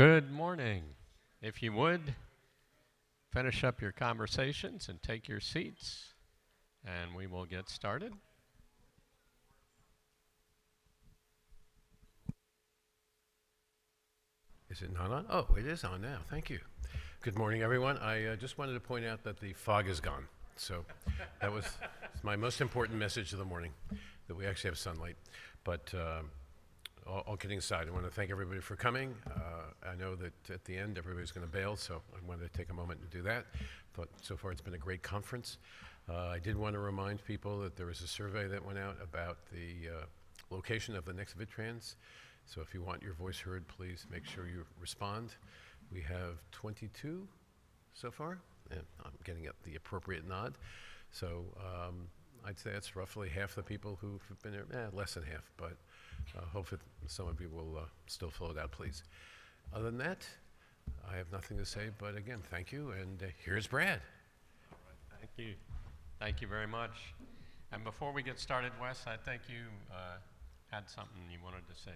Good morning. If you would, finish up your conversations and take your seats, and we will get started. Is it not on? Oh, it is on now. Thank you. Good morning, everyone. I just wanted to point out that the fog is gone. So that was my most important message of the morning, that we actually have sunlight. But all kidding aside, I want to thank everybody for coming. I know that at the end, everybody's going to bail, so I wanted to take a moment and do that. Thought so far it's been a great conference. I did want to remind people that there was a survey that went out about the location of the next VIDTRANS. So if you want your voice heard, please make sure you respond. We have 22 so far, and I'm getting the appropriate nod. So I'd say that's roughly half the people who've been there, less than half, but hopefully some of you will still fill it out, please. Other than that, I have nothing to say, but again, thank you, and here's Brad. All right, thank you. Thank you very much. And before we get started, Wes, I think you had something you wanted to say.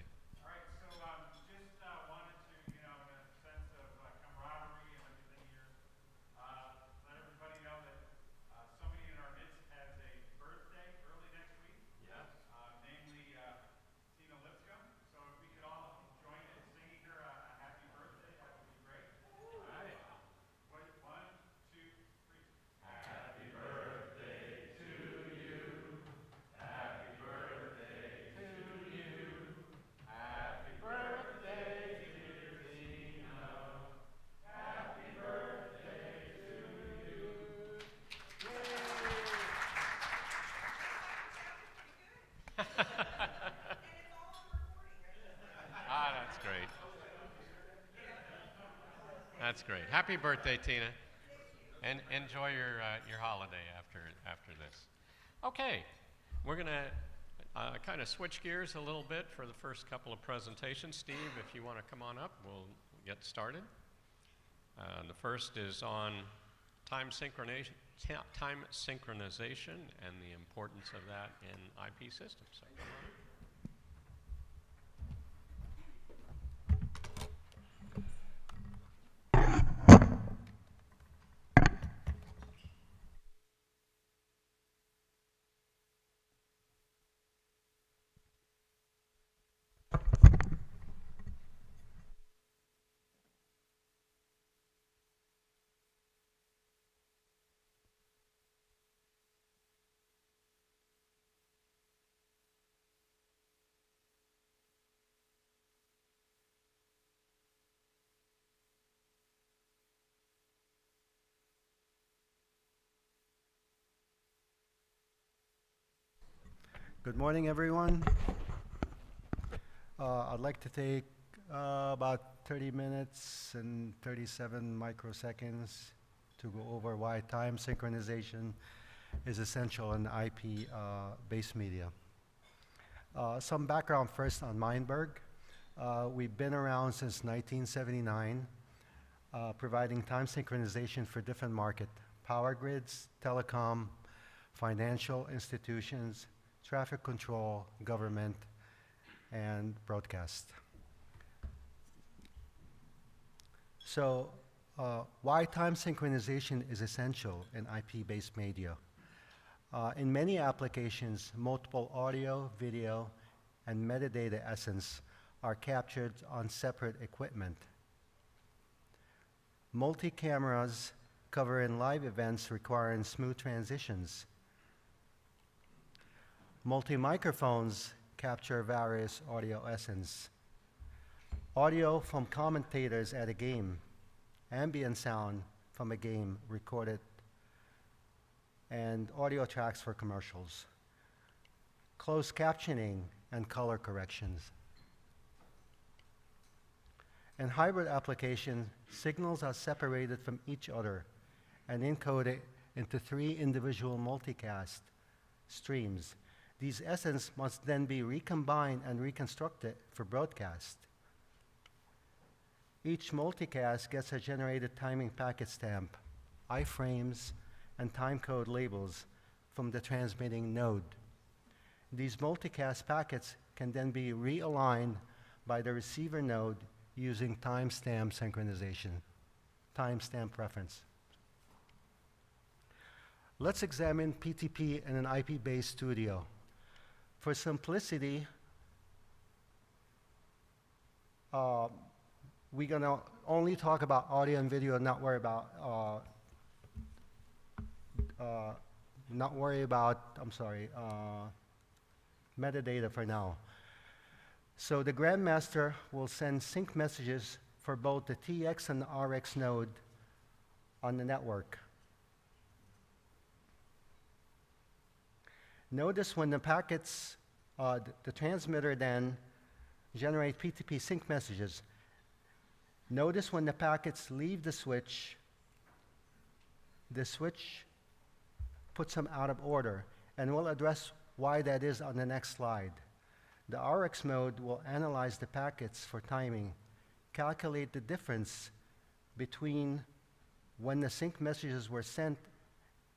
That's great. That's great. Happy birthday, Tina. And enjoy your holiday after this. Okay, we're going to kind of switch gears a little bit for the first couple of presentations. Steve, if you want to come on up, we'll get started. The first is on time synchronization and the importance of that in IP systems. So come on. Good morning, everyone. I'd like to take about 30 minutes and 37 microseconds to go over why time synchronization is essential in IP-based media. Some background first on Meinberg. We've been around since 1979, providing time synchronization for different markets: power grids, telecom, financial institutions, traffic control, government, and broadcast. So why time synchronization is essential in IP-based media? In many applications, multiple audio, video, and metadata essence are captured on separate equipment. Multi-cameras covering live events requiring smooth transitions. Multi-microphones capture various audio essence. Audio from commentators at a game, ambient sound from a game recorded, and audio tracks for commercials. Closed captioning and color corrections. In hybrid application, signals are separated from each other and encoded into 3 individual multicast streams. These essence must then be recombined and reconstructed for broadcast. Each multicast gets a generated timing packet stamp, iframes, and timecode labels from the transmitting node. These multicast packets can then be realigned by the receiver node using timestamp synchronization, timestamp reference. Let's examine PTP in an IP-based studio. For simplicity, we're going to only talk about audio and video, not worry about metadata for now. So the Grandmaster will send sync messages for both the TX and the RX node on the network. Notice when the packets, the transmitter then generate PTP sync messages. Notice when the packets leave the switch puts them out of order, and we'll address why that is on the next slide. The RX mode will analyze the packets for timing, calculate the difference between when the sync messages were sent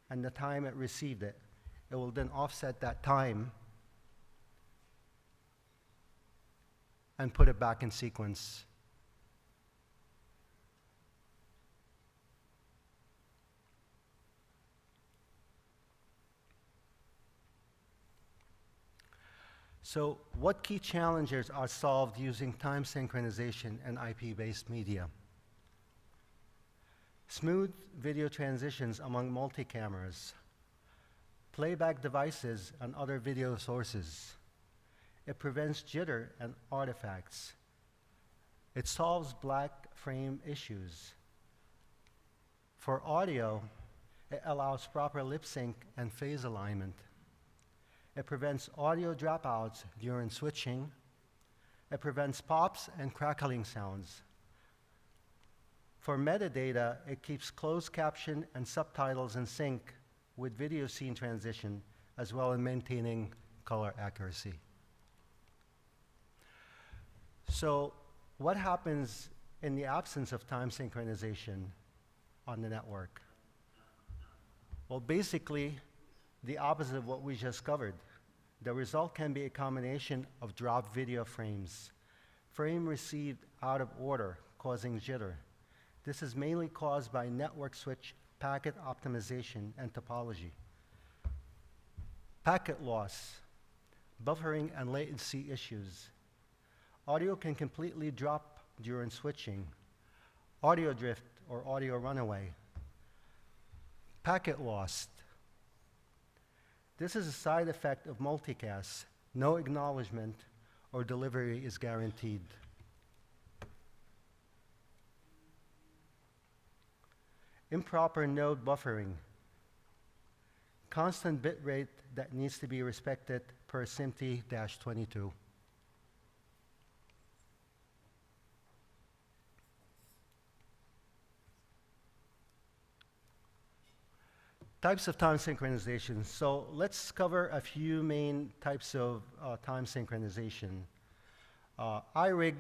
and the time it received it. It will then offset that time and put it back in sequence. So what key challenges are solved using time synchronization and IP-based media? Smooth video transitions among multi-cameras, playback devices and other video sources. It prevents jitter and artifacts. It solves black frame issues. For audio, it allows proper lip sync and phase alignment. It prevents audio dropouts during switching. It prevents pops and crackling sounds. For metadata, it keeps closed caption and subtitles in sync with video scene transition, as well as maintaining color accuracy. So what happens in the absence of time synchronization on the network? Well, basically, the opposite of what we just covered. The result can be a combination of dropped video frames, frame received out of order, causing jitter. This is mainly caused by network switch packet optimization and topology. Packet loss, buffering and latency latency Audio can completely drop during switching. Audio drift or audio runaway. Packet lost. This is a side effect of multicast. No acknowledgement or delivery is guaranteed. Improper node buffering. Constant bit rate that needs to be respected per SMPTE-22. Types of time synchronization. So let's cover a few main types of time synchronization. iRig.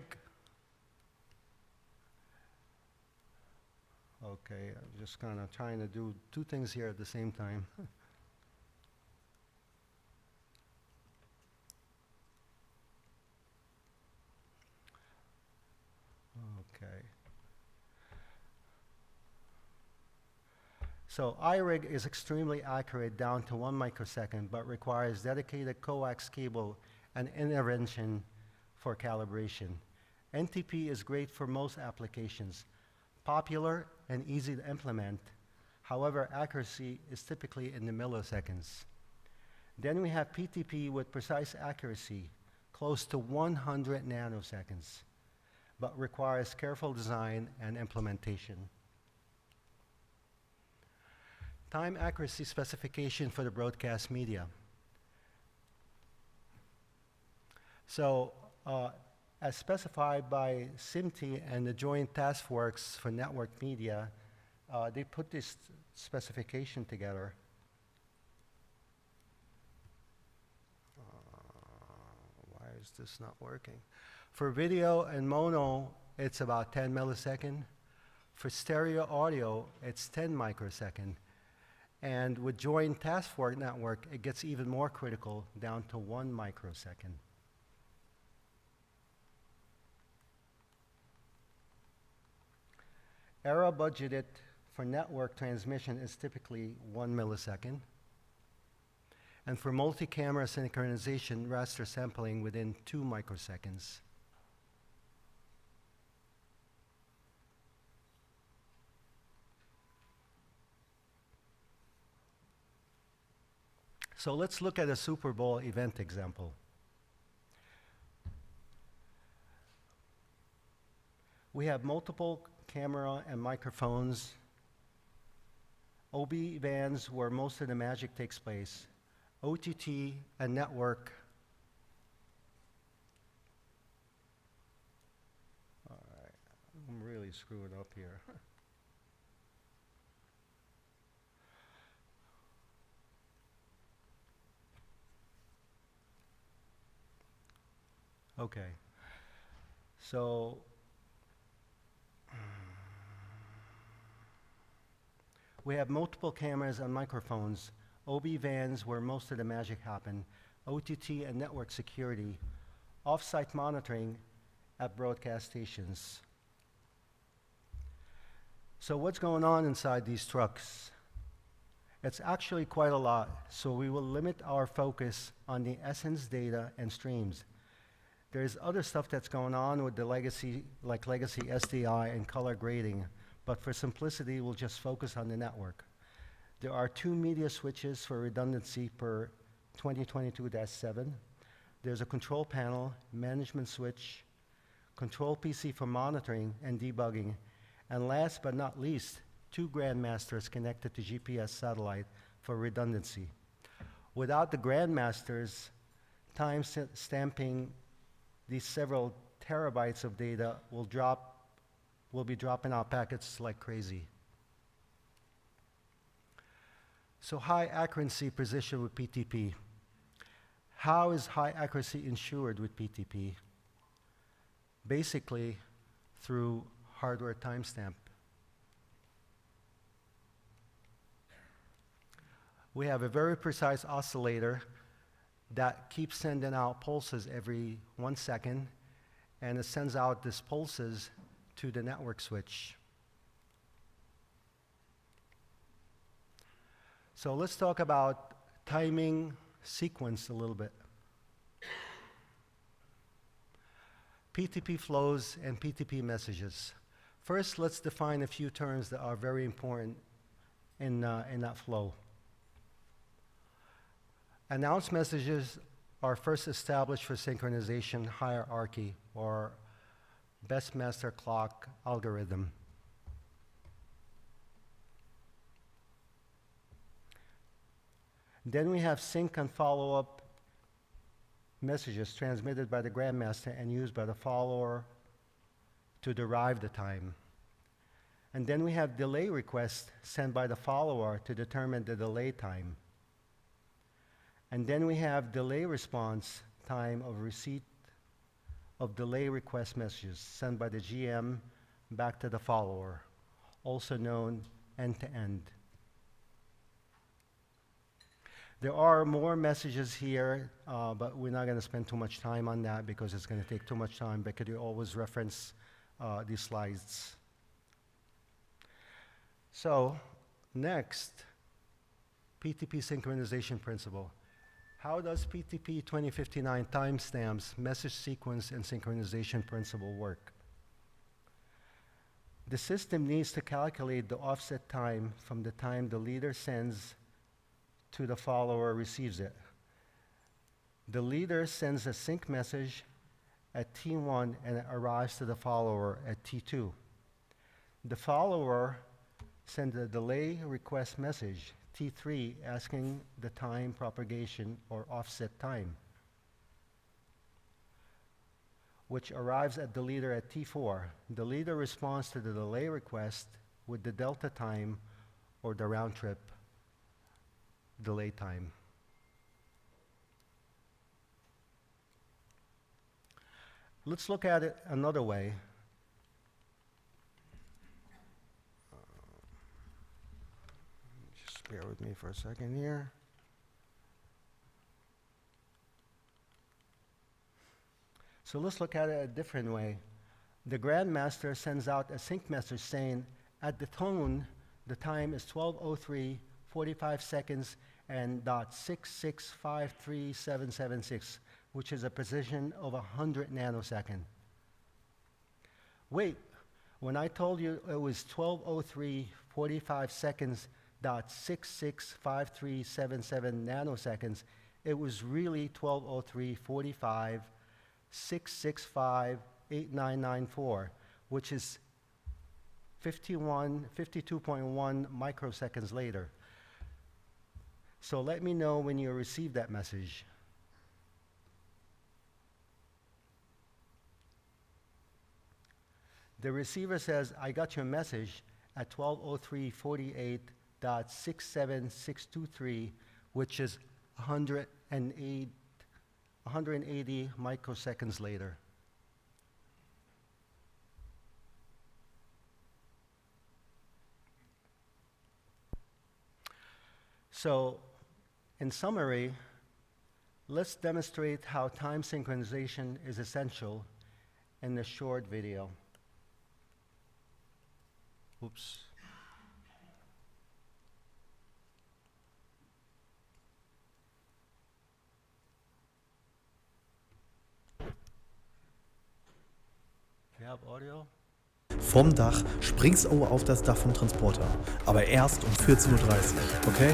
Okay, I'm just kind of trying to do two things here at the same time. Okay. So iRig is extremely accurate down to 1 microsecond, but requires dedicated coax cable and intervention for calibration. NTP is great for most applications, popular and easy to implement. However, accuracy is typically in the milliseconds. Then we have PTP with precise accuracy, close to 100 nanoseconds, but requires careful design and implementation. Time accuracy specification for the broadcast media. So, as specified by SMPTE and the Joint Task Force for Network Media, they put this specification together. Why is this not working? For video and mono, it's about 10 millisecond. For stereo audio, it's 10 microsecond. And with Joint Task Force Network, it gets even more critical, down to 1 microsecond. Error budgeted for network transmission is typically 1 millisecond. And for multi-camera synchronization, raster sampling within 2 microseconds. So let's look at a Super Bowl event example. We have multiple camera and microphones, OB vans where most of the magic takes place, OTT and network. All right, I'm really screwing up here. Okay, so we have multiple cameras and microphones, OB vans where most of the magic happen, OTT and network security, off-site monitoring at broadcast stations. So what's going on inside these trucks? It's actually quite a lot, so we will limit our focus on the essence data and streams. There's other stuff that's going on with the legacy, like legacy SDI and color grading, but for simplicity, we'll just focus on the network. There are 2 media switches for redundancy per 2022-7. There's a control panel, management switch, control PC for monitoring and debugging, and last but not least, 2 grandmasters connected to GPS satellite for redundancy. Without the grandmasters, time stamping these several terabytes of data will be dropping out packets like crazy. So high accuracy precision with PTP. How is high accuracy ensured with PTP? Basically, through hardware timestamp. We have a very precise oscillator that keeps sending out pulses every 1 second, and it sends out these pulses to the network switch. So let's talk about timing sequence a little bit. PTP flows and PTP messages. First, let's define a few terms that are very important in that flow. Announced messages are first established for synchronization hierarchy or best master clock algorithm. Then we have sync and follow-up messages transmitted by the grandmaster and used by the follower to derive the time. And then we have delay requests sent by the follower to determine the delay time. And then we have delay response time of receipt of delay request messages sent by the GM back to the follower, also known end-to-end. There are more messages here, but we're not going to spend too much time on that because it's going to take too much time, but could you always reference these slides. So next, PTP synchronization principle. How does PTP 2059 timestamps, message sequence, and synchronization principle work? The system needs to calculate the offset time from the time the leader sends to the follower receives it. The leader sends a sync message at T1 and it arrives to the follower at T2. The follower sends a delay request message, T3, asking the time propagation or offset time, which arrives at the leader at T4. The leader responds to the delay request with the delta time or the round trip delay time. Let's look at it another way. Just bear with me for a second here. So let's look at it a different way. The grandmaster sends out a sync message saying, at the tone, the time is 12:03, 45 seconds, and .6653776, which is a precision of 100 nanosecond. Wait, when I told you it was 12:03, 45 seconds, .6653777 nanoseconds, it was really 12:03, 45, 665, 8994, which is 52.1 microseconds later. So let me know when you receive that message. The receiver says, I got your message at 12:03:48.67623, which is 180 microseconds later. So, in summary, let's demonstrate how time synchronization is essential in this short video. Oops. Do you have audio? Vom Dach springst du auf das Dach vom Transporter. Aber erst um 14:30 Uhr, okay?